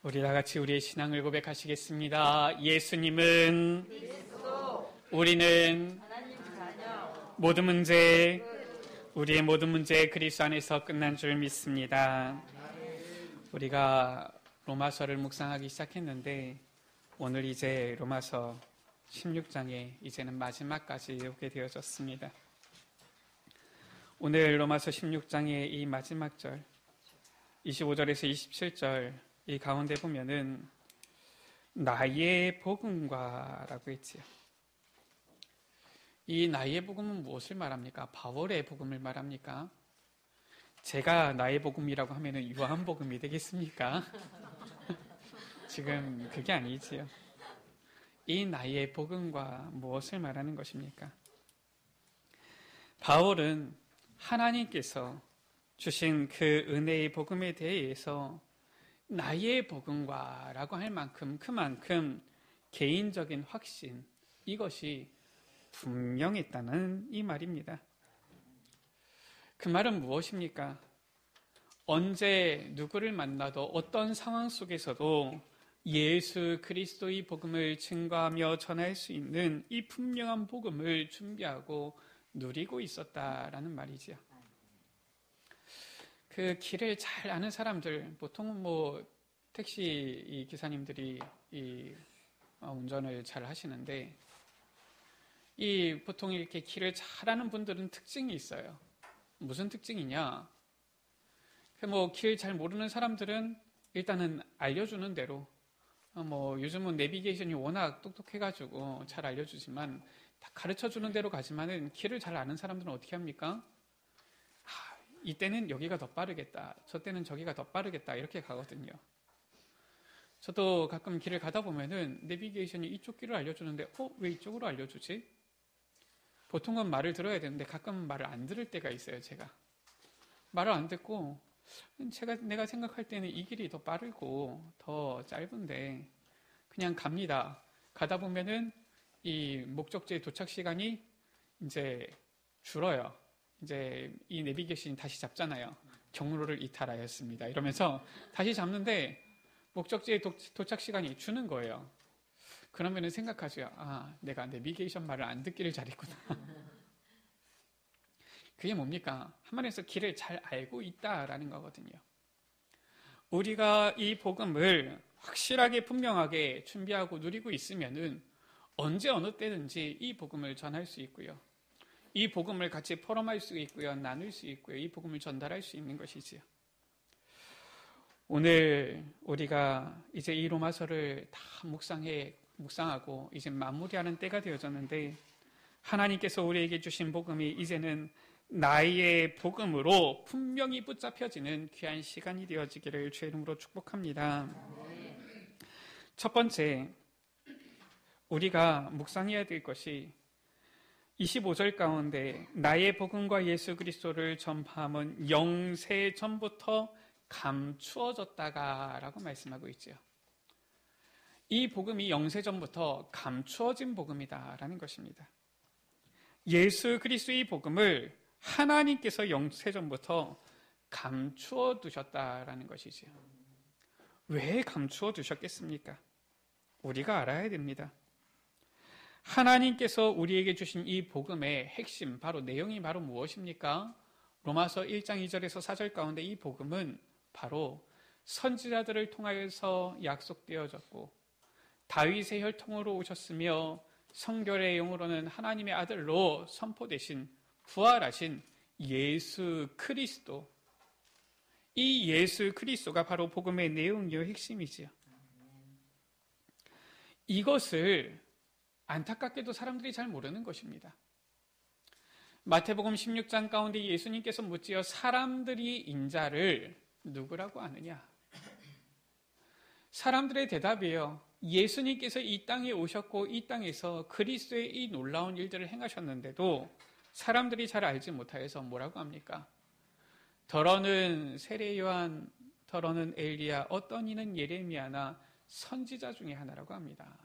우리 다 같이 우리의 신앙을 고백하시겠습니다. 예수님은 그리스도, 우리는 하나님 자녀, 우리의 모든 문제 그리스도 안에서 끝난 줄 믿습니다. 우리가 로마서를 묵상하기 시작했는데 오늘 이제 로마서 16장에 이제는 마지막까지 오게 되어졌습니다. 오늘 로마서 16장의 이 마지막 절 25절에서 27절 이 가운데 보면은 나의 복음과라고 했지요. 이 나의 복음은 무엇을 말합니까? 바울의 복음을 말합니까? 제가 나의 복음이라고 하면은 요한복음이 되겠습니까? 지금 그게 아니지요. 이 나의 복음과 무엇을 말하는 것입니까? 바울은 하나님께서 주신 그 은혜의 복음에 대해서 나의 복음과라고 할 만큼 그만큼 개인적인 확신, 이것이 분명했다는 이 말입니다. 그 말은 무엇입니까? 언제 누구를 만나도 어떤 상황 속에서도 예수 그리스도의 복음을 증거하며 전할 수 있는 이 분명한 복음을 준비하고 누리고 있었다라는 말이지요. 그 길을 잘 아는 사람들, 보통 택시 기사님들이 운전을 잘 하시는데, 보통 이렇게 길을 잘 아는 분들은 특징이 있어요. 무슨 특징이냐? 길 잘 모르는 사람들은 일단은 알려주는 대로, 요즘은 내비게이션이 워낙 똑똑해가지고 잘 알려주지만, 다 가르쳐 주는 대로 가지만은 길을 잘 아는 사람들은 어떻게 합니까? 이때는 여기가 더 빠르겠다. 저 때는 저기가 더 빠르겠다. 이렇게 가거든요. 저도 가끔 길을 가다 보면은 내비게이션이 이쪽 길을 알려주는데, 왜 이쪽으로 알려주지? 보통은 말을 들어야 되는데 가끔 말을 안 들을 때가 있어요, 제가. 말을 안 듣고, 내가 생각할 때는 이 길이 더 빠르고 더 짧은데, 그냥 갑니다. 가다 보면은 이 목적지의 도착 시간이 이제 줄어요. 이제 이 내비게이션이 다시 잡잖아요. 경로를 이탈하였습니다. 이러면서 다시 잡는데 목적지의 도착 시간이 주는 거예요. 그러면은 생각하죠. 내가 내비게이션 말을 안 듣기를 잘했구나. 그게 뭡니까? 한마디에서 길을 잘 알고 있다라는 거거든요. 우리가 이 복음을 확실하게 분명하게 준비하고 누리고 있으면은 언제 어느 때든지 이 복음을 전할 수 있고요. 이 복음을 같이 포럼할 수 있고요. 나눌 수 있고요. 이 복음을 전달할 수 있는 것이지요. 오늘 우리가 이제 이 로마서를 다 묵상하고 이제 마무리하는 때가 되어졌는데, 하나님께서 우리에게 주신 복음이 이제는 나의 복음으로 분명히 붙잡혀지는 귀한 시간이 되어지기를 주의 이름으로 축복합니다. 첫 번째, 우리가 묵상해야 될 것이 25절 가운데 나의 복음과 예수 그리스도를 전파함은 영세 전부터 감추어졌다가 라고 말씀하고 있죠. 이 복음이 영세 전부터 감추어진 복음이다라는 것입니다. 예수 그리스도의 복음을 하나님께서 영세 전부터 감추어 두셨다라는 것이죠. 왜 감추어 두셨겠습니까? 우리가 알아야 됩니다. 하나님께서 우리에게 주신 이 복음의 핵심, 내용이 바로 무엇입니까? 로마서 1장 2절에서 4절 가운데 이 복음은 바로 선지자들을 통하여서 약속되어졌고 다윗의 혈통으로 오셨으며 성결의 영으로는 하나님의 아들로 선포되신 부활하신 예수 그리스도, 이 예수 그리스도가 바로 복음의 내용이요 핵심이지요. 이것을 안타깝게도 사람들이 잘 모르는 것입니다. 마태복음 16장 가운데 예수님께서 묻지어 사람들이 인자를 누구라고 아느냐? 사람들의 대답이에요. 예수님께서 이 땅에 오셨고 이 땅에서 그리스도의 이 놀라운 일들을 행하셨는데도 사람들이 잘 알지 못하여서 뭐라고 합니까? 더러는 세례 요한, 더러는 엘리야, 어떤 이는 예레미야나 선지자 중에 하나라고 합니다.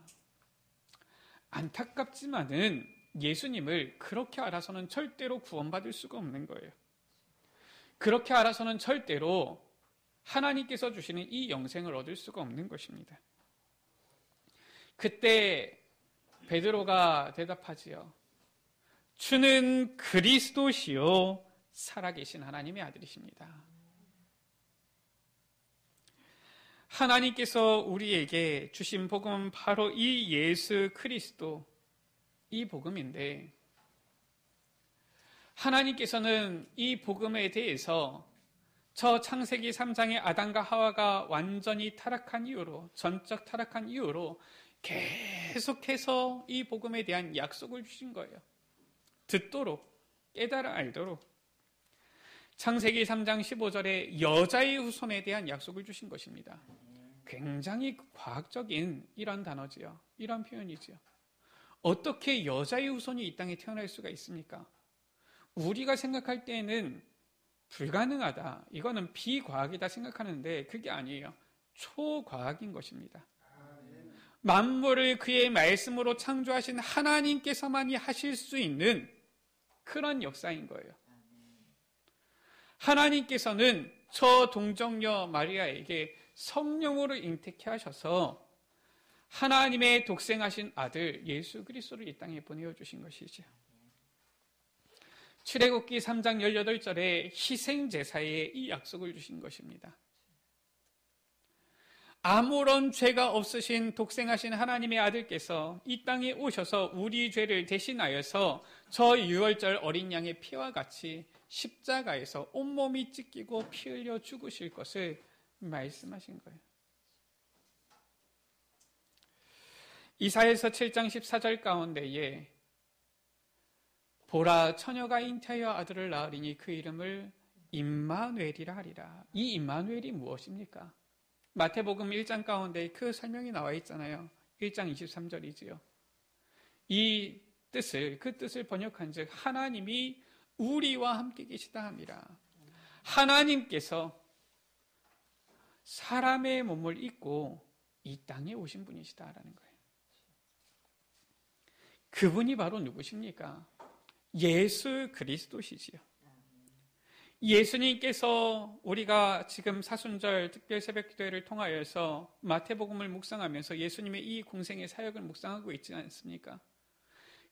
안타깝지만은 예수님을 그렇게 알아서는 절대로 구원받을 수가 없는 거예요. 그렇게 알아서는 절대로 하나님께서 주시는 이 영생을 얻을 수가 없는 것입니다. 그때 베드로가 대답하지요. 주는 그리스도시요 살아계신 하나님의 아들이십니다. 하나님께서 우리에게 주신 복음은 바로 이 예수 그리스도, 이 복음인데, 하나님께서는 이 복음에 대해서 저 창세기 3장의 아담과 하와가 완전히 타락한 이후로, 전적 타락한 이후로 계속해서 이 복음에 대한 약속을 주신 거예요. 듣도록, 깨달아 알도록. 창세기 3장 15절에 여자의 후손에 대한 약속을 주신 것입니다. 굉장히 과학적인 이런 단어지요. 이런 표현이지요. 어떻게 여자의 후손이 이 땅에 태어날 수가 있습니까? 우리가 생각할 때는 불가능하다, 이거는 비과학이다 생각하는데 그게 아니에요. 초과학인 것입니다. 만물을 그의 말씀으로 창조하신 하나님께서만이 하실 수 있는 그런 역사인 거예요. 하나님께서는 저 동정녀 마리아에게 성령으로 잉태케 하셔서 하나님의 독생하신 아들 예수 그리스도를 이 땅에 보내주신 것이죠. 출애굽기 3장 18절에 희생제사에 이 약속을 주신 것입니다. 아무런 죄가 없으신 독생하신 하나님의 아들께서 이 땅에 오셔서 우리 죄를 대신하여서 저 유월절 어린 양의 피와 같이 십자가에서 온몸이 찢기고 피 흘려 죽으실 것을 말씀하신 거예요. 이사야서 7장 14절 가운데에 보라 처녀가 잉태하여 아들을 낳으리니 그 이름을 임마누엘이라 하리라. 이 임마누엘이 무엇입니까? 마태복음 1장 가운데 그 설명이 나와 있잖아요. 1장 23절이지요. 이 뜻을, 그 뜻을 번역한 즉 하나님이 우리와 함께 계시다 함이라. 하나님께서 사람의 몸을 입고 이 땅에 오신 분이시다라는 거예요. 그분이 바로 누구십니까? 예수 그리스도시지요. 예수님께서 우리가 지금 사순절 특별 새벽기도회를 통하여서 마태복음을 묵상하면서 예수님의 이 공생의 사역을 묵상하고 있지 않습니까?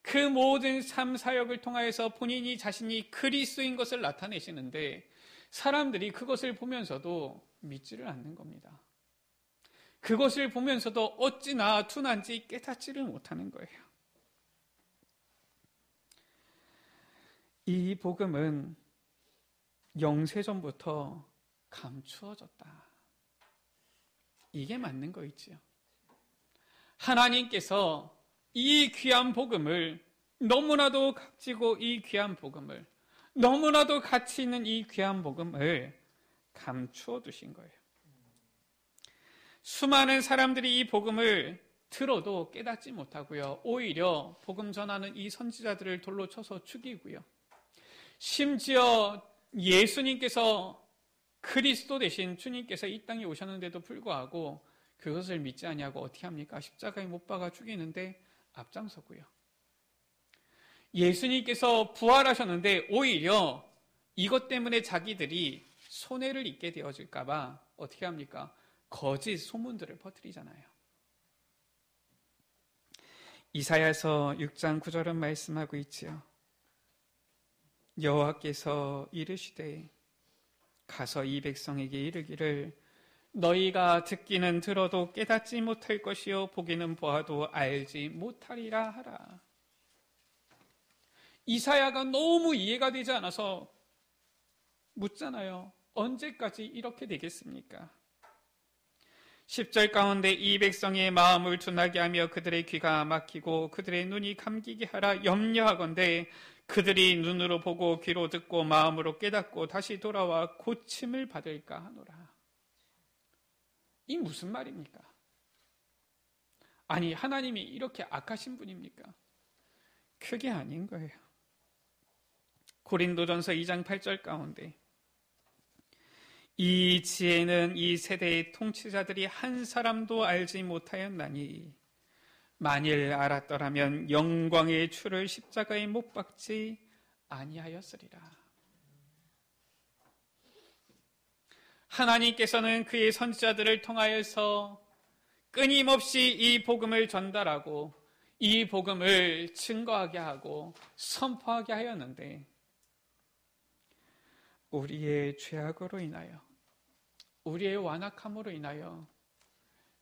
그 모든 삶 사역을 통하여서 본인이 자신이 그리스도인 것을 나타내시는데 사람들이 그것을 보면서도 믿지를 않는 겁니다. 그것을 보면서도 어찌나 둔한지 깨닫지를 못하는 거예요. 이 복음은 영세전부터 감추어졌다. 이게 맞는 거 있지요. 하나님께서 이 귀한 복음을, 너무나도 값지고 이 귀한 복음을, 너무나도 가치 있는 이 귀한 복음을 감추어 두신 거예요. 수많은 사람들이 이 복음을 들어도 깨닫지 못하고요. 오히려 복음 전하는 이 선지자들을 돌로 쳐서 죽이고요. 심지어 예수님께서 그리스도 대신 주님께서 이 땅에 오셨는데도 불구하고 그것을 믿지 않냐고 어떻게 합니까? 십자가에 못 박아 죽이는데 앞장서고요. 예수님께서 부활하셨는데 오히려 이것 때문에 자기들이 손해를 입게 되어질까 봐 어떻게 합니까? 거짓 소문들을 퍼뜨리잖아요. 이사야서 6장 9절은 말씀하고 있지요. 여호와께서 이르시되 가서 이 백성에게 이르기를 너희가 듣기는 들어도 깨닫지 못할 것이요 보기는 보아도 알지 못하리라 하라. 이사야가 너무 이해가 되지 않아서 묻잖아요. 언제까지 이렇게 되겠습니까? 10절 가운데 이 백성의 마음을 둔하게 하며 그들의 귀가 막히고 그들의 눈이 감기게 하라 염려하건대 그들이 눈으로 보고 귀로 듣고 마음으로 깨닫고 다시 돌아와 고침을 받을까 하노라. 이 무슨 말입니까? 아니 하나님이 이렇게 악하신 분입니까? 그게 아닌 거예요. 고린도전서 2장 8절 가운데 이 지혜는 이 세대의 통치자들이 한 사람도 알지 못하였나니 만일 알았더라면 영광의 주를 십자가에 못 박지 아니하였으리라. 하나님께서는 그의 선지자들을 통하여서 끊임없이 이 복음을 전달하고 이 복음을 증거하게 하고 선포하게 하였는데 우리의 죄악으로 인하여 우리의 완악함으로 인하여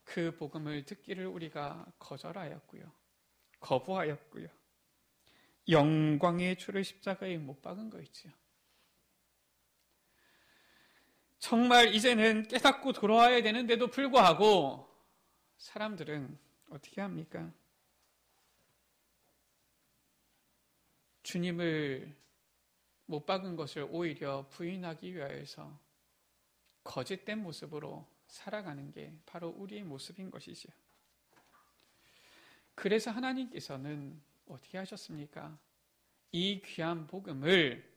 그 복음을 듣기를 우리가 거절하였고요. 거부하였고요. 영광의 주를 십자가에 못 박은 거 있지요. 정말 이제는 깨닫고 돌아와야 되는데도 불구하고 사람들은 어떻게 합니까? 주님을 못 박은 것을 오히려 부인하기 위하여서 거짓된 모습으로 살아가는 게 바로 우리의 모습인 것이지요. 그래서 하나님께서는 어떻게 하셨습니까? 이 귀한 복음을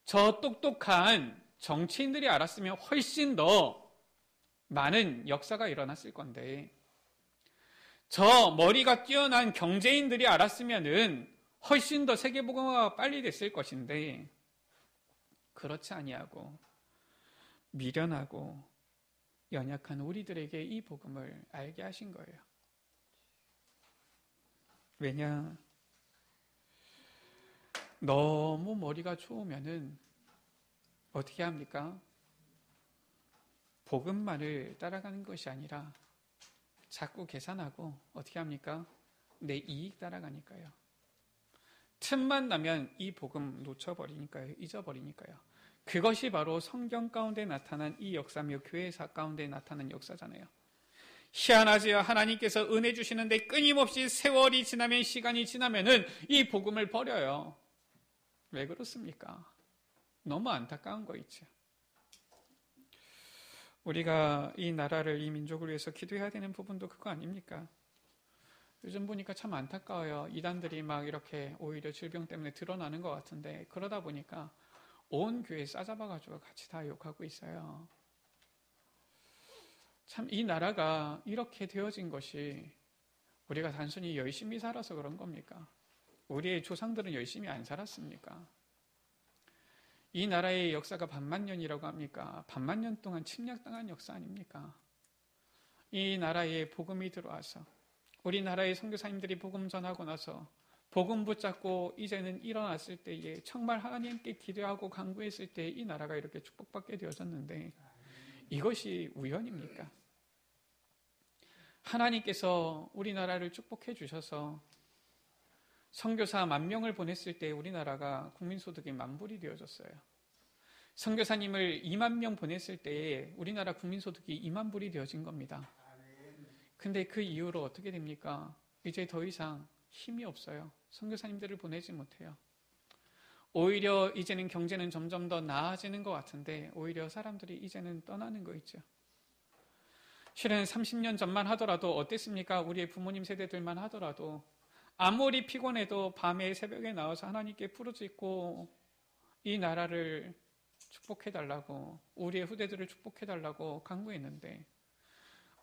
저 똑똑한 정치인들이 알았으면 훨씬 더 많은 역사가 일어났을 건데 저 머리가 뛰어난 경제인들이 알았으면은 훨씬 더 세계복음화가 빨리 됐을 것인데 그렇지 아니하고 미련하고 연약한 우리들에게 이 복음을 알게 하신 거예요. 왜냐? 너무 머리가 좋으면은 어떻게 합니까? 복음만을 따라가는 것이 아니라 자꾸 계산하고 어떻게 합니까? 내 이익 따라가니까요. 틈만 나면 이 복음 놓쳐버리니까요. 잊어버리니까요. 그것이 바로 성경 가운데 나타난 이 역사며 교회사 가운데 나타난 역사잖아요. 희한하지요. 하나님께서 은혜 주시는데 끊임없이 세월이 지나면 시간이 지나면은 이 복음을 버려요. 왜 그렇습니까? 너무 안타까운 거 있죠. 우리가 이 나라를, 이 민족을 위해서 기도해야 되는 부분도 그거 아닙니까? 요즘 보니까 참 안타까워요. 이단들이 막 이렇게 오히려 질병 때문에 드러나는 것 같은데 그러다 보니까 온 교회 싸잡아가지고 같이 다 욕하고 있어요. 참 이 나라가 이렇게 되어진 것이 우리가 단순히 열심히 살아서 그런 겁니까? 우리의 조상들은 열심히 안 살았습니까? 이 나라의 역사가 반만년이라고 합니까? 반만년 동안 침략당한 역사 아닙니까? 이 나라에 복음이 들어와서 우리나라의 선교사님들이 복음 전하고 나서 복음 붙잡고 이제는 일어났을 때에 정말 하나님께 기도하고 간구했을 때 이 나라가 이렇게 축복받게 되어졌는데 이것이 우연입니까? 하나님께서 우리나라를 축복해 주셔서 선교사 10,000명을 보냈을 때 우리나라가 국민소득이 10,000불이 되어졌어요. 선교사님을 20,000명 보냈을 때에 우리나라 국민소득이 20,000불이 되어진 겁니다. 근데 그 이후로 어떻게 됩니까? 이제 더 이상 힘이 없어요. 선교사님들을 보내지 못해요. 오히려 이제는 경제는 점점 더 나아지는 것 같은데 오히려 사람들이 이제는 떠나는 거 있죠. 실은 30년 전만 하더라도 어땠습니까? 우리의 부모님 세대들만 하더라도 아무리 피곤해도 밤에 새벽에 나와서 하나님께 부르짖고 이 나라를 축복해달라고 우리의 후대들을 축복해달라고 간구했는데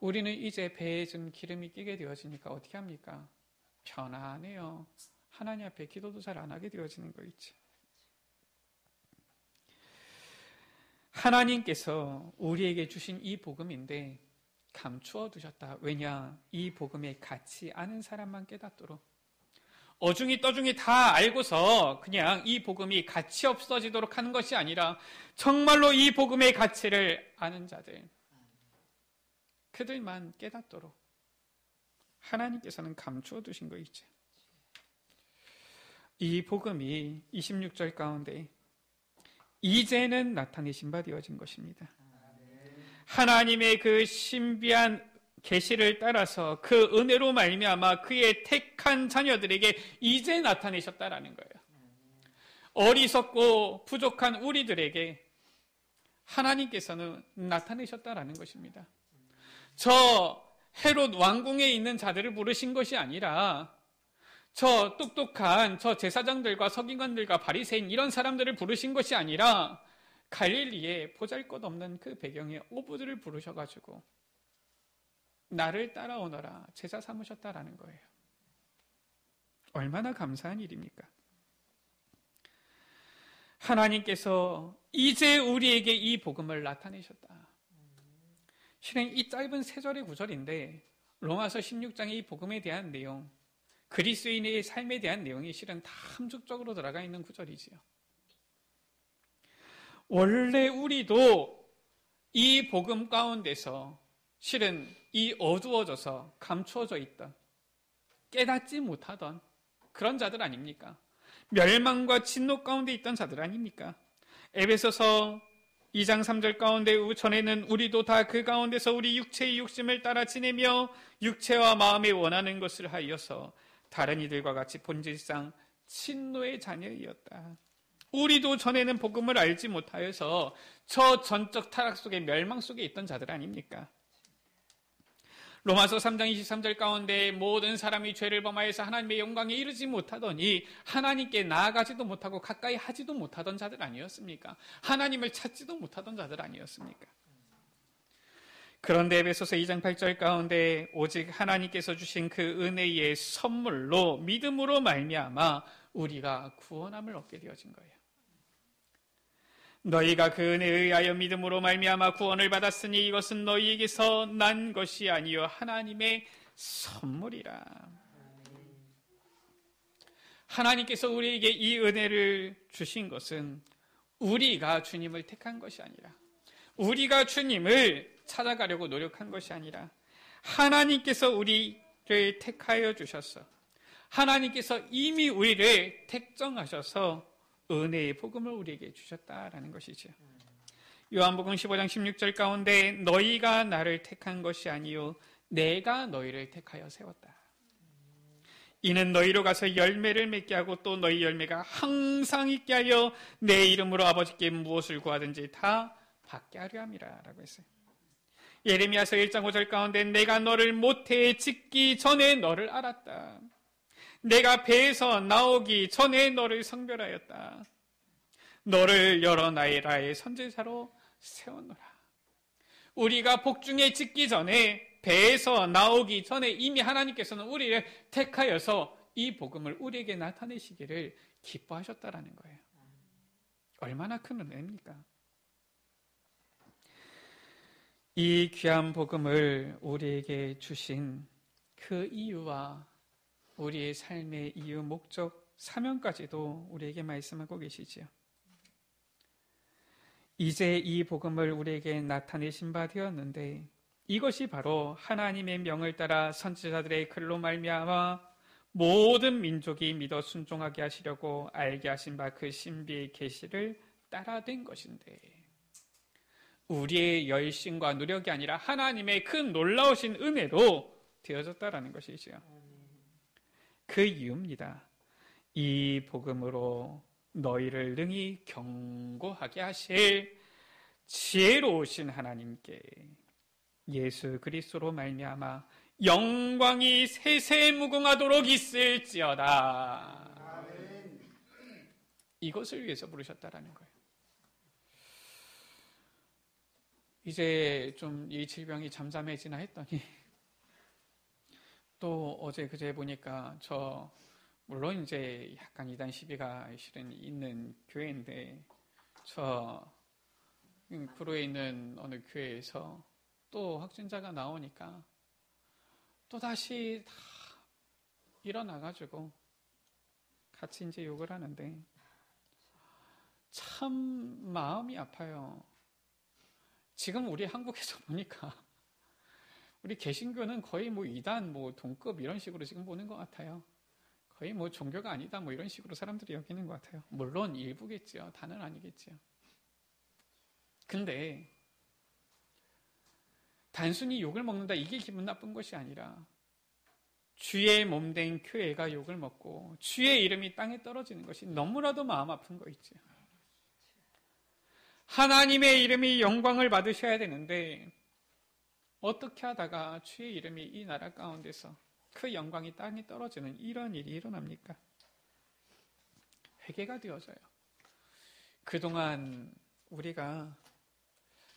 우리는 이제 배에 좀 기름이 끼게 되어지니까 어떻게 합니까? 편안해요. 하나님 앞에 기도도 잘 안 하게 되어지는 거 있지. 하나님께서 우리에게 주신 이 복음인데 감추어 두셨다. 왜냐? 이 복음의 가치 아는 사람만 깨닫도록. 어중이 떠중이 다 알고서 그냥 이 복음이 가치 없어지도록 하는 것이 아니라 정말로 이 복음의 가치를 아는 자들, 그들만 깨닫도록 하나님께서는 감추어 두신 거 있죠. 이 복음이 26절 가운데 이제는 나타내신 바 되어진 것입니다. 하나님의 그 신비한 계시를 따라서 그 은혜로 말미암아 그의 택한 자녀들에게 이제 나타내셨다라는 거예요. 어리석고 부족한 우리들에게 하나님께서는 나타내셨다라는 것입니다. 저 헤롯 왕궁에 있는 자들을 부르신 것이 아니라 저 똑똑한 저 제사장들과 서기관들과 바리새인 이런 사람들을 부르신 것이 아니라 갈릴리에 보잘것없는 그 배경에 어부들을 부르셔가지고 나를 따라오너라 제자 삼으셨다라는 거예요. 얼마나 감사한 일입니까? 하나님께서 이제 우리에게 이 복음을 나타내셨다. 실은 이 짧은 3절의 구절인데 로마서 16장의 이 복음에 대한 내용, 그리스도인의 삶에 대한 내용이 실은 다 함축적으로 들어가 있는 구절이지요. 원래 우리도 이 복음 가운데서 실은 이 어두워져서 감추어져 있던, 깨닫지 못하던 그런 자들 아닙니까? 멸망과 진노 가운데 있던 자들 아닙니까? 에베소서 2장 3절 가운데 전에는 우리도 다 그 가운데서 우리 육체의 욕심을 따라 지내며 육체와 마음에 원하는 것을 하여서 다른 이들과 같이 본질상 진노의 자녀이었다. 우리도 전에는 복음을 알지 못하여서 저 전적 타락 속에 멸망 속에 있던 자들 아닙니까? 로마서 3장 23절 가운데 모든 사람이 죄를 범하여서 하나님의 영광에 이르지 못하더니 하나님께 나아가지도 못하고 가까이 하지도 못하던 자들 아니었습니까? 하나님을 찾지도 못하던 자들 아니었습니까? 그런데 에베소서 2장 8절 가운데 오직 하나님께서 주신 그 은혜의 선물로 믿음으로 말미암아 우리가 구원함을 얻게 되어진 거예요. 너희가 그 은혜에 의하여 믿음으로 말미암아 구원을 받았으니 이것은 너희에게서 난 것이 아니요 하나님의 선물이라. 하나님께서 우리에게 이 은혜를 주신 것은 우리가 주님을 택한 것이 아니라, 우리가 주님을 찾아가려고 노력한 것이 아니라 하나님께서 우리를 택하여 주셔서, 하나님께서 이미 우리를 택정하셔서 은혜의 복음을 우리에게 주셨다라는 것이죠. 요한복음 15장 16절 가운데 너희가 나를 택한 것이 아니요 내가 너희를 택하여 세웠다. 이는 너희로 가서 열매를 맺게 하고 또 너희 열매가 항상 있게 하여 내 이름으로 아버지께 무엇을 구하든지 다 받게 하려 함이라 라고 했어요. 예레미야서 1장 5절 가운데 내가 너를 모태에 짓기 전에 너를 알았다. 내가 배에서 나오기 전에 너를 성별하였다. 너를 여러 나라의 선지자로 세웠노라. 우리가 복중에 짓기 전에, 배에서 나오기 전에 이미 하나님께서는 우리를 택하여서 이 복음을 우리에게 나타내시기를 기뻐하셨다라는 거예요. 얼마나 큰 은혜입니까? 이 귀한 복음을 우리에게 주신 그 이유와 우리의 삶의 이유, 목적, 사명까지도 우리에게 말씀하고 계시지요. 이제 이 복음을 우리에게 나타내신 바 되었는데 이것이 바로 하나님의 명을 따라 선지자들의 글로 말미암아 모든 민족이 믿어 순종하게 하시려고 알게 하신 바 그 신비의 계시를 따라 된 것인데, 우리의 열심과 노력이 아니라 하나님의 그 놀라우신 은혜로 되어졌다라는 것이지요. 그 이유입니다. 이 복음으로 너희를 능히 경고하게 하실 지혜로우신 하나님께 예수 그리스도로 말미암아 영광이 세세무궁하도록 있을지어다. 아멘. 이것을 위해서 부르셨다라는 거예요. 이제 좀 이 질병이 잠잠해지나 했더니 또 어제 그제 보니까 물론 이제 약간 이단 시비가 실은 있는 교회인데 구로에 있는 어느 교회에서 또 확진자가 나오니까 또 다시 다 일어나가지고 같이 이제 욕을 하는데 참 마음이 아파요. 지금 우리 한국에서 보니까 우리 개신교는 거의 이단, 동급 이런 식으로 지금 보는 것 같아요. 거의 종교가 아니다 이런 식으로 사람들이 여기는 것 같아요. 물론 일부겠지요. 다는 아니겠지요. 근데 단순히 욕을 먹는다 이게 기분 나쁜 것이 아니라 주의 몸된 교회가 욕을 먹고 주의 이름이 땅에 떨어지는 것이 너무나도 마음 아픈 거 있죠. 하나님의 이름이 영광을 받으셔야 되는데 어떻게 하다가 주의 이름이 이 나라 가운데서 그 영광이 땅에 떨어지는 이런 일이 일어납니까? 회개가 되어져요. 그동안 우리가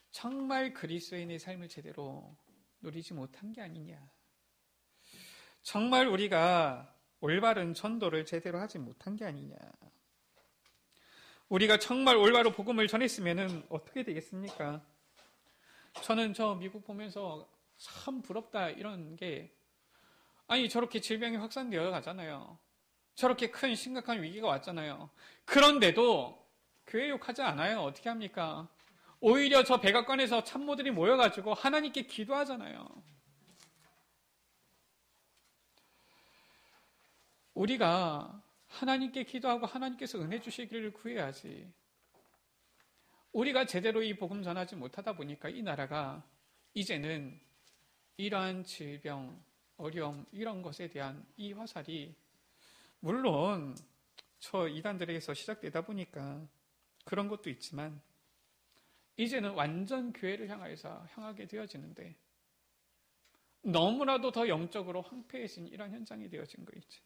정말 그리스도인의 삶을 제대로 누리지 못한 게 아니냐. 정말 우리가 올바른 전도를 제대로 하지 못한 게 아니냐. 우리가 정말 올바로 복음을 전했으면 어떻게 되겠습니까? 저는 저 미국 보면서 참 부럽다 이런 게, 아니 저렇게 질병이 확산되어 가잖아요. 저렇게 큰 심각한 위기가 왔잖아요. 그런데도 교회 욕하지 않아요. 어떻게 합니까? 오히려 저 백악관에서 참모들이 모여가지고 하나님께 기도하잖아요. 우리가 하나님께 기도하고 하나님께서 은혜 주시기를 구해야지. 우리가 제대로 이 복음 전하지 못하다 보니까 이 나라가 이제는 이러한 질병, 어려움, 이런 것에 대한 이 화살이, 물론 저 이단들에게서 시작되다 보니까 그런 것도 있지만 이제는 완전 교회를 향하게 되어지는데 너무나도 더 영적으로 황폐해진 이런 현상이 되어진 거 있지.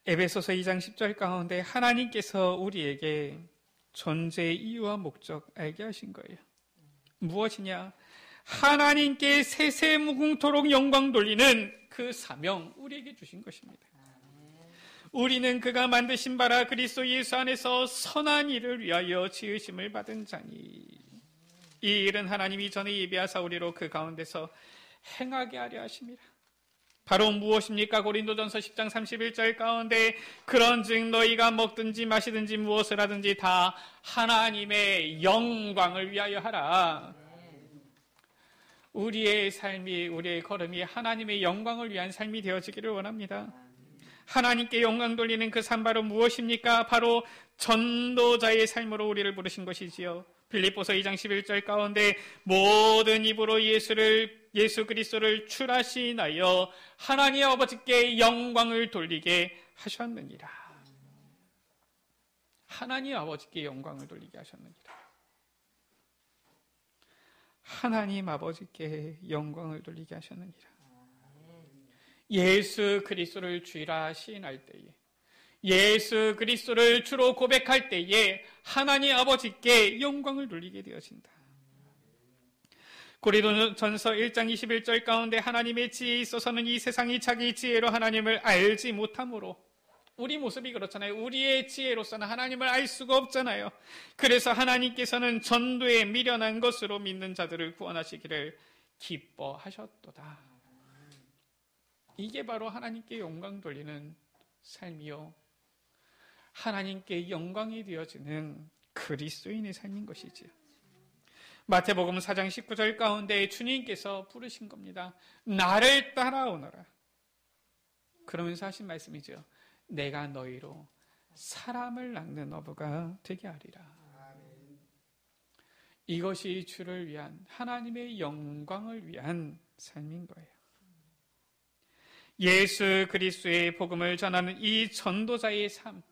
에베소서 2장 10절 가운데 하나님께서 우리에게 존재의 이유와 목적 알게 하신 거예요. 무엇이냐? 하나님께 세세무궁토록 영광 돌리는 그 사명, 우리에게 주신 것입니다. 우리는 그가 만드신 바라 그리스도 예수 안에서 선한 일을 위하여 지으심을 받은 자니, 이 일은 하나님이 전에 예비하사 우리로 그 가운데서 행하게 하려 하심이라. 바로 무엇입니까? 고린도전서 10장 31절 가운데 그런즉 너희가 먹든지 마시든지 무엇을 하든지 다 하나님의 영광을 위하여 하라. 우리의 삶이, 우리의 걸음이 하나님의 영광을 위한 삶이 되어지기를 원합니다. 하나님께 영광 돌리는 그 삶 바로 무엇입니까? 바로 전도자의 삶으로 우리를 부르신 것이지요. 빌립보서 2장 11절 가운데 모든 입으로 예수 그리스도를 출하시나여 하나님 아버지께 영광을 돌리게 하셨느니라. 하나님 아버지께 영광을 돌리게 하셨느니라. 하나님 아버지께 영광을 돌리게 하셨느니라. 예수 그리스도를 주라 시인할 때에, 예수 그리스도를 주로 고백할 때에 하나님 아버지께 영광을 돌리게 되어진다. 고린도전서 1장 21절 가운데 하나님의 지혜에 있어서는 이 세상이 자기 지혜로 하나님을 알지 못하므로, 우리 모습이 그렇잖아요. 우리의 지혜로서는 하나님을 알 수가 없잖아요. 그래서 하나님께서는 전도에 미련한 것으로 믿는 자들을 구원하시기를 기뻐하셨도다. 이게 바로 하나님께 영광 돌리는 삶이요, 하나님께 영광이 되어지는 그리스도인의 삶인 것이지요. 마태복음 4장 19절 가운데 주님께서 부르신 겁니다. 나를 따라오너라. 그러면서 하신 말씀이죠. 내가 너희로 사람을 낚는 어부가 되게 하리라. 이것이 주를 위한, 하나님의 영광을 위한 삶인 거예요. 예수 그리스도의 복음을 전하는 이 전도자의 삶,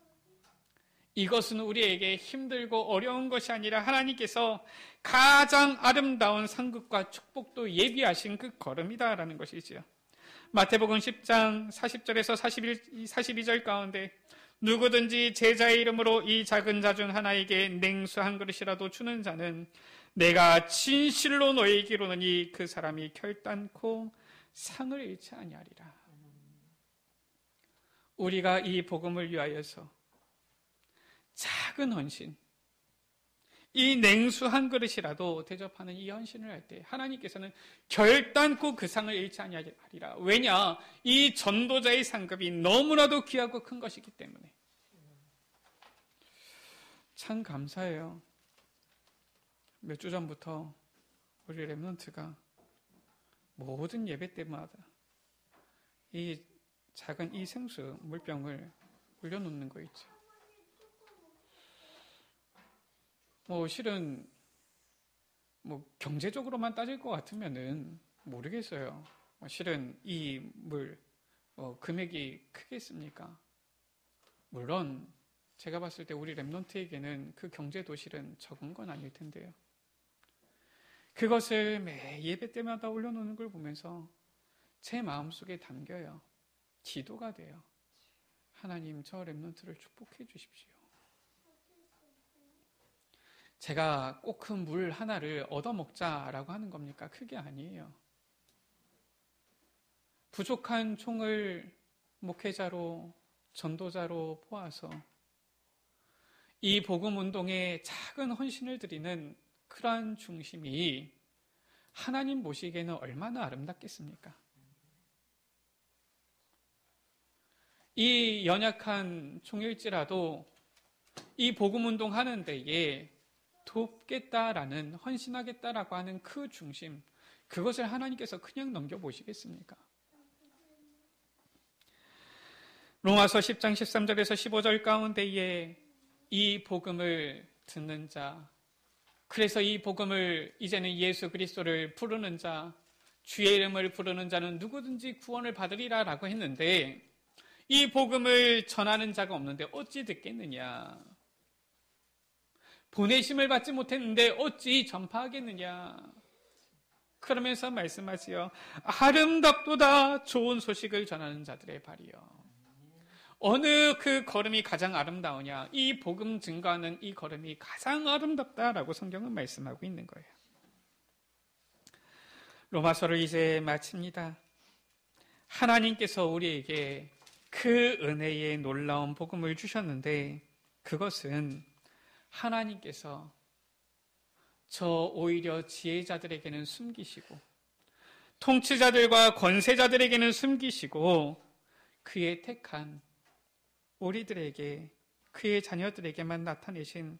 이것은 우리에게 힘들고 어려운 것이 아니라 하나님께서 가장 아름다운 상급과 축복도 예비하신 그 걸음이다라는 것이지요. 마태복음 10장 40절에서 42절 가운데 누구든지 제자의 이름으로 이 작은 자 중 하나에게 냉수 한 그릇이라도 주는 자는 내가 진실로 너희에게 이르노니 그 사람이 결단코 상을 잃지 아니하리라. 우리가 이 복음을 위하여서 작은 헌신, 이 냉수 한 그릇이라도 대접하는 이 헌신을 할 때 하나님께서는 결단코 그 상을 잃지 아니하리라. 왜냐? 이 전도자의 상급이 너무나도 귀하고 큰 것이기 때문에. 참 감사해요. 몇 주 전부터 우리 렘넌트가 모든 예배 때마다 이 작은 이 생수 물병을 올려놓는 거 있죠. 실은 경제적으로만 따질 것 같으면은 모르겠어요. 실은 이 물 금액이 크겠습니까? 물론 제가 봤을 때 우리 렘넌트에게는 그 경제도 실은 적은 건 아닐 텐데요. 그것을 매 예배 때마다 올려놓는 걸 보면서 제 마음속에 담겨요. 기도가 돼요. 하나님, 저 렘넌트를 축복해 주십시오. 제가 꼭 그 물 하나를 얻어먹자라고 하는 겁니까? 그게 아니에요. 부족한 총을 목회자로, 전도자로 보아서 이 복음 운동에 작은 헌신을 드리는 그러한 중심이 하나님 보시기에는 얼마나 아름답겠습니까? 이 연약한 종일지라도 이 복음운동 하는 데에 돕겠다라는, 헌신하겠다라고 하는 그 중심, 그것을 하나님께서 그냥 넘겨보시겠습니까? 로마서 10장 13절에서 15절 가운데에 이 복음을 듣는 자, 그래서 이 복음을 이제는 예수 그리스도를 부르는 자, 주의 이름을 부르는 자는 누구든지 구원을 받으리라 라고 했는데, 이 복음을 전하는 자가 없는데 어찌 듣겠느냐? 보내심을 받지 못했는데 어찌 전파하겠느냐? 그러면서 말씀하지요. 아름답도다 좋은 소식을 전하는 자들의 발이요. 어느 그 걸음이 가장 아름다우냐? 이 복음 증거하는 이 걸음이 가장 아름답다라고 성경은 말씀하고 있는 거예요. 로마서를 이제 마칩니다. 하나님께서 우리에게 그 은혜의 놀라운 복음을 주셨는데, 그것은 하나님께서 저 오히려 지혜자들에게는 숨기시고 통치자들과 권세자들에게는 숨기시고 그의 택한 우리들에게, 그의 자녀들에게만 나타내신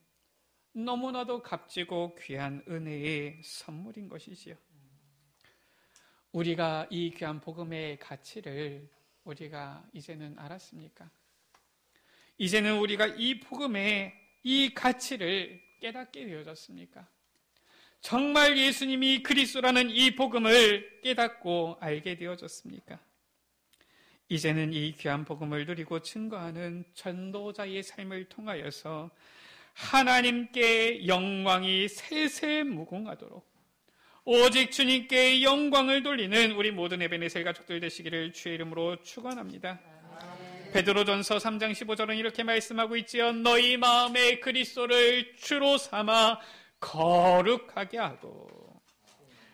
너무나도 값지고 귀한 은혜의 선물인 것이지요. 우리가 이 귀한 복음의 가치를 우리가 이제는 알았습니까? 이제는 우리가 이 복음의 이 가치를 깨닫게 되어졌습니까? 정말 예수님이 그리스도라는 이 복음을 깨닫고 알게 되어졌습니까? 이제는 이 귀한 복음을 누리고 증거하는 전도자의 삶을 통하여서 하나님께 영광이 세세 무궁하도록 오직 주님께 영광을 돌리는 우리 모든 에베네셀 가족들 되시기를 주의 이름으로 축원합니다. 베드로전서 3장 15절은 이렇게 말씀하고 있지요. 너희 마음에 그리스도를 주로 삼아 거룩하게 하고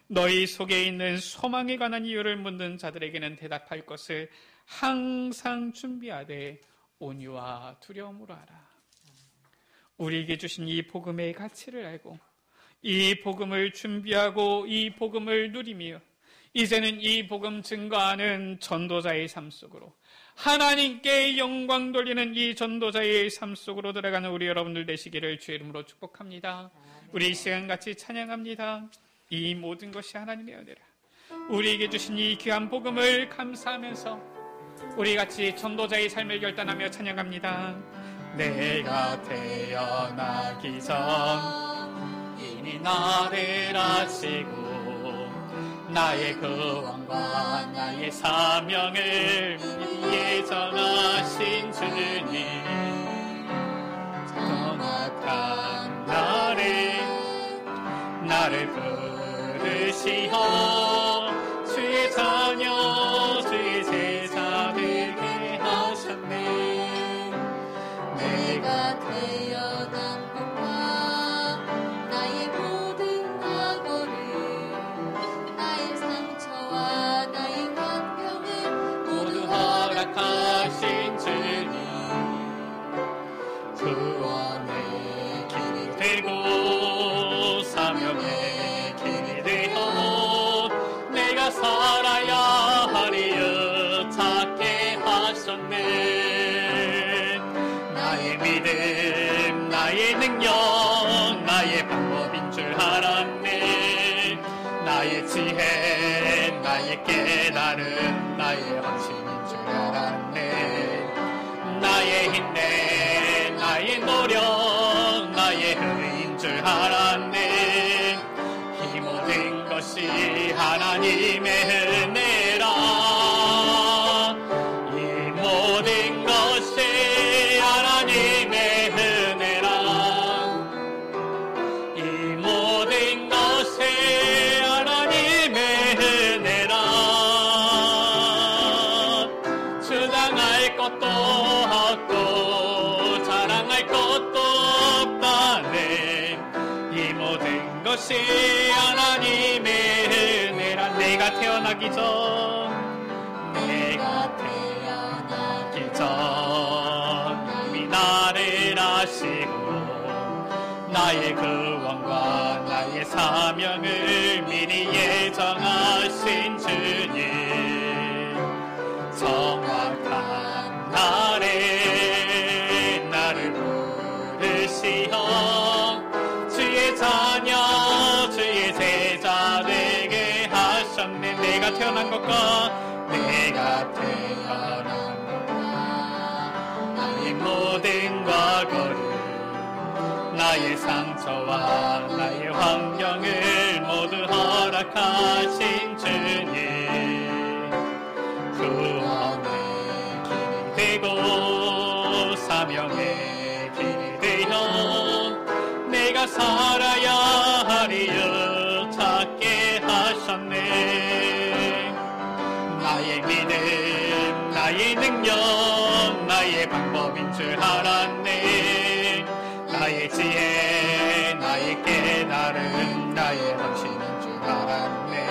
너희 속에 있는 소망에 관한 이유를 묻는 자들에게는 대답할 것을 항상 준비하되 온유와 두려움으로 하라. 우리에게 주신 이 복음의 가치를 알고 이 복음을 준비하고 이 복음을 누리며 이제는 이 복음 증거하는 전도자의 삶 속으로 하나님께 영광 돌리는 이 전도자의 삶 속으로 들어가는 우리 여러분들 되시기를 주의 이름으로 축복합니다. 우리 이 시간 같이 찬양합니다. 이 모든 것이 하나님의 은혜라. 우리에게 주신 이 귀한 복음을 감사하면서 우리 같이 전도자의 삶을 결단하며 찬양합니다. 내가 태어나기 전 이미 나를 아시고 나의 구원과 나의 사명을 미리 정하신 주님, 정확한 나를 부르시어 주의 자녀 주의 제자 되게 하셨네. 내가 태어난 것과 나의 모든 과거를 나의 상처와 나의 환경을 모두 허락하신 주님, 구원의 길이 되고 사명의 길이 되어 내가 살아야 하리여 찾게 하셨네. 나의 믿음 나의 능력 나의 방법인 줄 알았네. 나의 지혜 나의 깨달음 나의 확신인 줄 알았네. 나의 힘내 나의 노력 나의 의인 줄 알았네. 이 모든 것이 하나님의 은혜라. 이 모든 것이 하나님의 은혜라. 이 모든 것이 하나님의 은혜라. 주장할 것도 없고 자랑할 것도 없다네. 이 모든 것이 하나님의 은혜라. 내가 태어나기 전 이미 나를 아시고 나의 구원과 나의 사명을 미리 예정하신 주님, 정확한 날에 나를 부르시어 주의 자녀 주의 제자 되게 하셨네. 내가 태어난 것과 내가 태어난 것과 나의 모든 과거를 나의 상처와 나의 환경을 모두 허락하신 주님, 구원의 길이 되고 사명의 길이 되어 내가 살아야 하리요 찾게 하셨네. 나의 믿음 나의 능력 나의 방법인 줄 알았네. 나의 지혜 나의 깨달음 나의 헌신인 줄 알았네.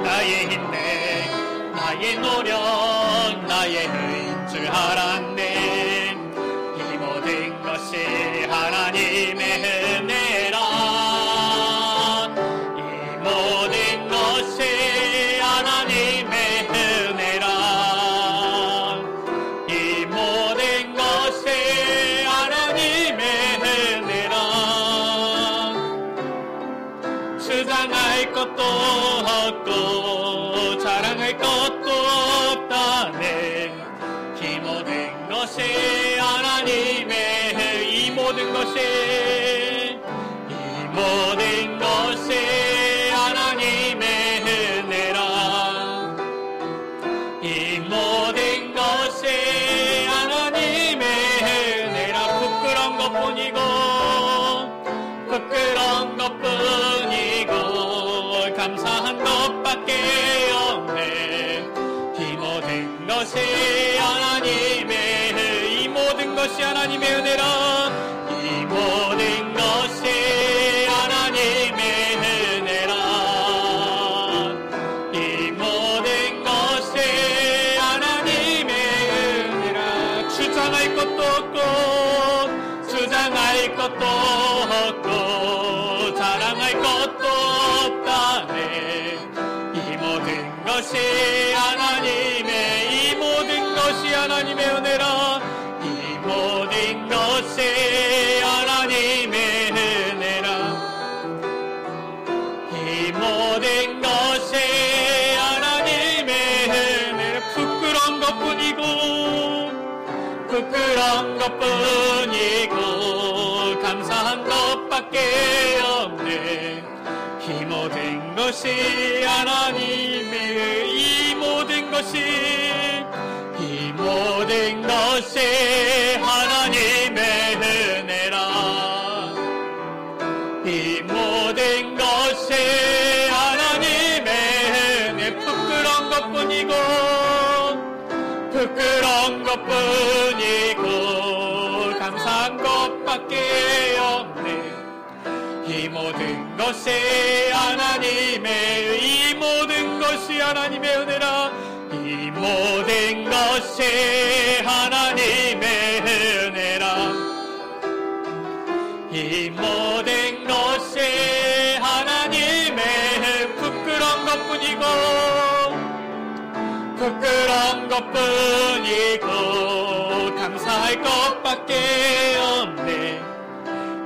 나의 힘내 나의 노력 나의 의인 줄 알았네. 이 모든 것이 하나님의 은혜라. 이 모든 것이 하나님의 은혜라. 이 모든 것이 하나님의 은혜라. 주장할 것도 없고 자랑할 것도 없다네. 이 모든 것이 하나님의 이 모든 것이 하나님의 은혜라. 이 모든 것이 하나님의 은혜라. 부끄러운 것뿐이고 부끄러운 것뿐이고 감사한 것밖에 없네. 이 모든 것이 하나님의 이 모든 것이 하나님의 은혜라. 이 모든 것이 하나님의 은혜라. 이 모든 것이 하나님의 은혜라. 주장할 것도 없고 주장할 것도 없고 자랑할 것도 없다네. 이 모든 것이 하나님의 이 모든 것이 하나님의 은혜라. 이 모든 것이 하나님의 은혜라. 이 모든 것이 하나님의 은혜라. 부끄러운 것뿐이고 부끄러운 것뿐이고 감사한 것밖에 없네. 이 모든 것이 하나님의 이 모든 것이 이 모든 것이 하나님의 은혜라. 이 모든 것이 하나님의 은혜. 부끄러운 것뿐이고 부끄러운 것뿐이고 감사한 것밖에 없네. 이 모든 것이 하나님의 이 모든 것이 하나님의 은혜라. 이 모든 것이 하나님의 은혜라. 이 모든 것이 하나님의 부끄러운 것뿐이고 부끄러운 것뿐이고 감사할 것밖에 없네.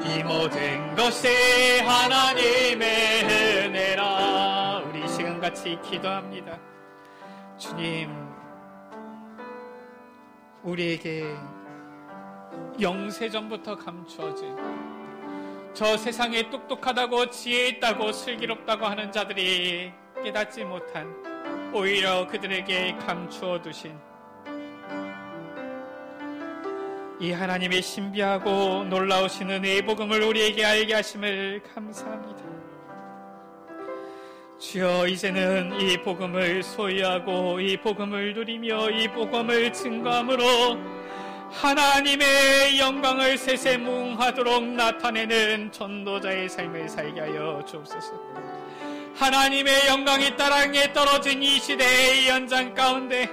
이 모든 것이 하나님의 은혜라. 우리 이 시간 같이 기도합니다. 주님, 우리에게 영세전부터 감추어진 저 세상에 똑똑하다고 지혜 있다고 슬기롭다고 하는 자들이 깨닫지 못한 오히려 그들에게 감추어 두신 이 하나님의 신비하고 놀라우신 은혜의 복음을 우리에게 알게 하심을 감사합니다. 주여, 이제는 이 복음을 소유하고 이 복음을 누리며 이 복음을 증거함으로 하나님의 영광을 세세무궁하도록 나타내는 전도자의 삶을 살게 하여 주옵소서. 하나님의 영광이 땅에 떨어진 이 시대의 연장 가운데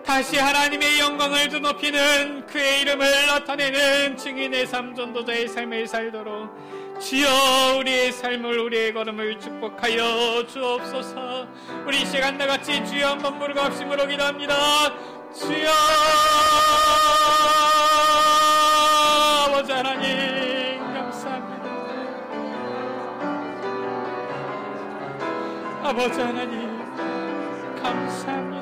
다시 하나님의 영광을 드높이는 그의 이름을 나타내는 증인의 삶, 전도자의 삶을 살도록 주여 우리의 삶을, 우리의 걸음을 축복하여 주옵소서. 우리 이 시간 다같이 주여 한번 부르고 합심으로 기도합니다. 주여 아버지 하나님 감사합니다. 아버지 하나님 감사합니다.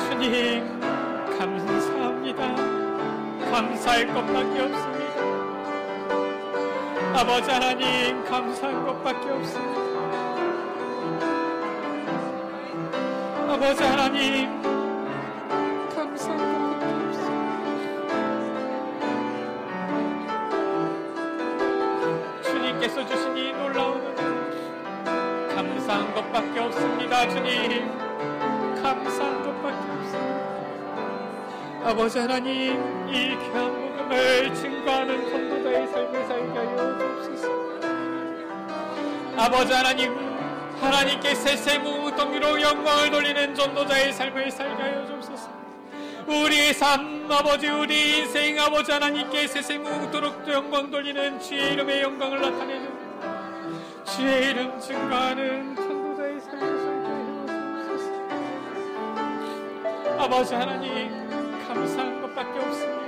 주님 감사합니다. 감사할 것밖에 없습니다. 아버지 하나님 감사할 것밖에 없습니다. 아버지 하나님 감사할 것밖에 없습니다. 주님께서 주신 이 놀라운 은혜 감사한 것밖에 없습니다. 주님 감사한 것밖에 없습니다. 아버지 하나님 이 귀한 복음을 증거하는 전도자의 삶을 살게 하여 주옵소서. 아버지 하나님 하나님께 세세무동으로 영광을 돌리는 전도자의 삶을 살게 하여 주옵소서. 우리의 삶 아버지, 우리 인생 아버지 하나님께 세세무도록 영광 돌리는 주의 이름의 영광을 나타내는 주의 이름 증거하는 전도자의 삶을 살게 하여 주옵소서. 아버지 하나님 감사한 것밖에 없습니다.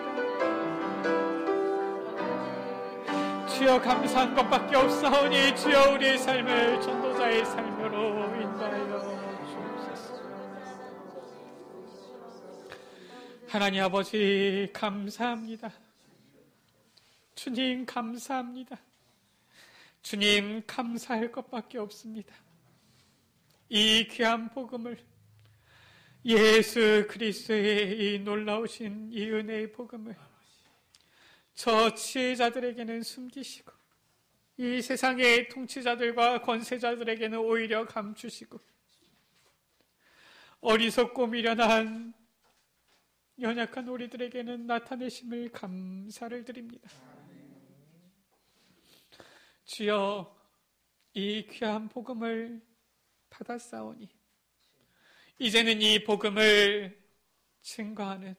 주여 감사한 것밖에 없사오니 주여 우리의 삶을 전도자의 삶으로 인도하여 주옵소서. 하나님 아버지 감사합니다. 주님 감사합니다. 주님 감사할 것밖에 없습니다. 이 귀한 복음을, 예수 그리스도의 이 놀라우신 이 은혜의 복음을 저 지혜자들에게는 숨기시고 이 세상의 통치자들과 권세자들에게는 오히려 감추시고 어리석고 미련한 연약한 우리들에게는 나타내심을 감사를 드립니다. 주여 이 귀한 복음을 받았사오니 이제는 이 복음을 증거하는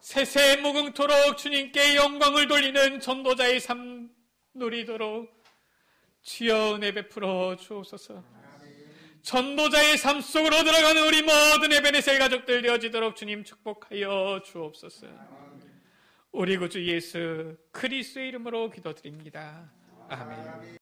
세세무궁토록 주님께 영광을 돌리는 전도자의 삶 누리도록 주여 은혜 베풀어 주옵소서. 전도자의 삶 속으로 들어가는 우리 모든 에베네셀 가족들 되어지도록 주님 축복하여 주옵소서. 우리 구주 예수 그리스도의 이름으로 기도드립니다. 아멘.